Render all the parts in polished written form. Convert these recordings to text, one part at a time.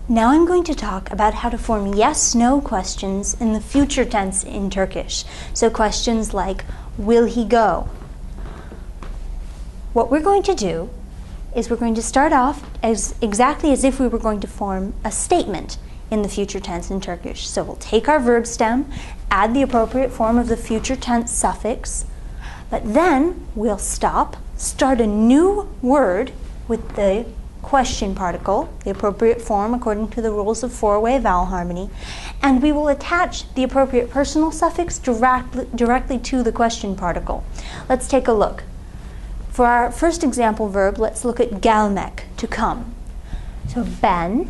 Now I'm going to talk about how to form yes-no questions in the future tense in Turkish. So questions like, will he go? What we're going to do is we're going to start off exactly as if we were going to form a statement in the future tense in Turkish. So we'll take our verb stem, add the appropriate form of the future tense suffix, but then we'll start a new word with the question particle, the appropriate form according to the rules of four-way vowel harmony, and we will attach the appropriate personal suffix directly to the question particle. Let's take a look. For our first example verb, let's look at gelmek, to come. So ben,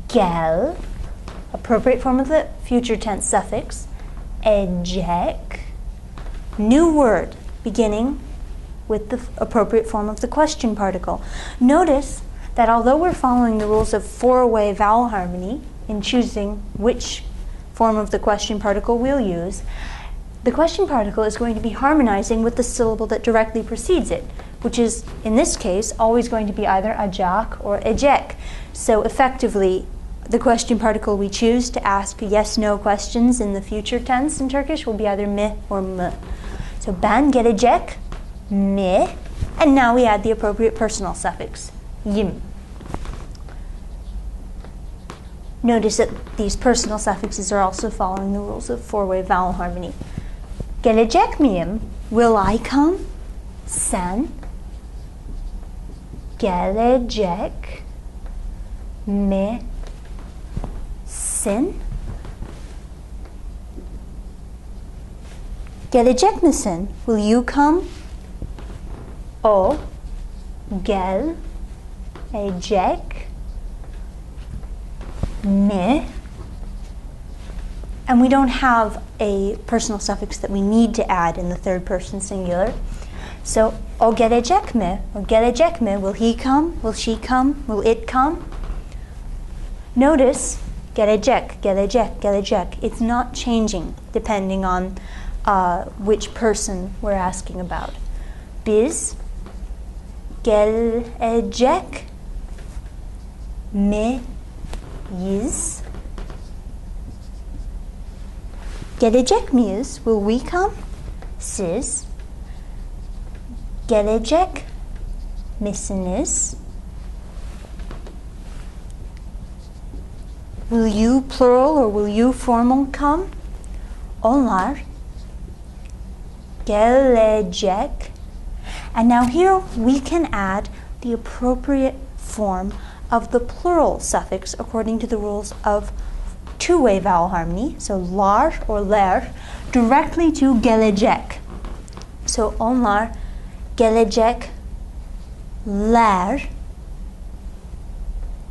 gel, appropriate form of the future tense suffix, ecek, new word beginning with the appropriate form of the question particle. Notice that although we're following the rules of four-way vowel harmony in choosing which form of the question particle we'll use, the question particle is going to be harmonizing with the syllable that directly precedes it, which is, in this case, always going to be either ajak or ecek. So effectively, the question particle we choose to ask yes-no questions in the future tense in Turkish will be either me or m. So ben gelecek, me, and now we add the appropriate personal suffix, yim. Notice that these personal suffixes are also following the rules of four-way vowel harmony. Gelecek miyim? Will I come? Sen? Gelecek misin? Gelecek misin? Will you come? O gelecek mi? And we don't have a personal suffix that we need to add in the third person singular. So o gelecek mi? Or gelecek mi? Will he come? Will she come? Will it come? Notice gelecek, gelecek, gelecek. It's not changing depending on which person we're asking about. Biz gelecek miyiz? Gelecek miyiz? Will we come? Siz gelecek misiniz? Will you, plural, or will you, formal, come? Onlar gelecek. And now here we can add the appropriate form of the plural suffix according to the rules of two-way vowel harmony, so lar or ler, directly to gelecek. So onlar gelecekler,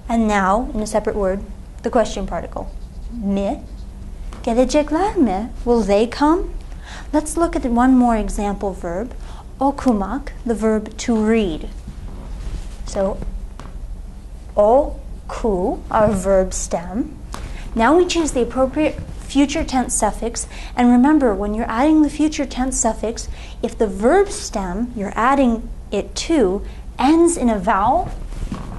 and now in a separate word, the question particle, mi, gelecekler mi? Will they come? Let's look at one more example verb, okumak, the verb to read. So oku, our verb stem. Now we choose the appropriate future tense suffix, and remember, when you're adding the future tense suffix, if the verb stem you're adding it to ends in a vowel,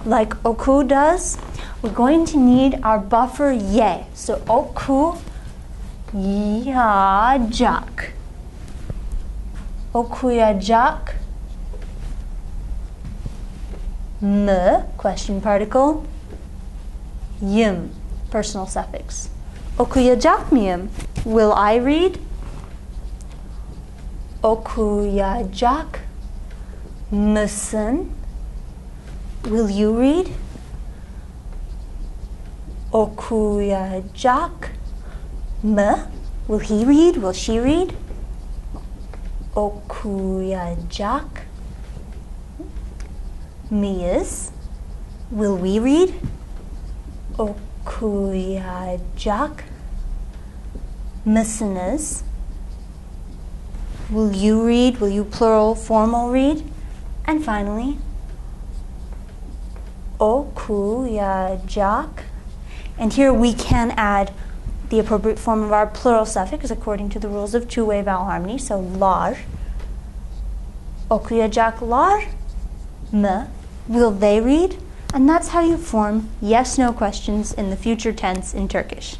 like oku does, we're going to need our buffer ye. So oku yajak. Okuyacak mı, question particle, yim, personal suffix. Okuyacak mıyım? Will I read? Okuyacak mısın? Will you read? Okuyacak mı? Will he read? Will she read? Okuyacak mıyız? Will we read? Okuyacak mısınız? Will you read? Will you, plural, formal, read? And finally, okuyacak. And here we can add the appropriate form of our plural suffix according to the rules of two-way vowel harmony. So lar. Okuyacaklar mı? Will they read? And that's how you form yes-no questions in the future tense in Turkish.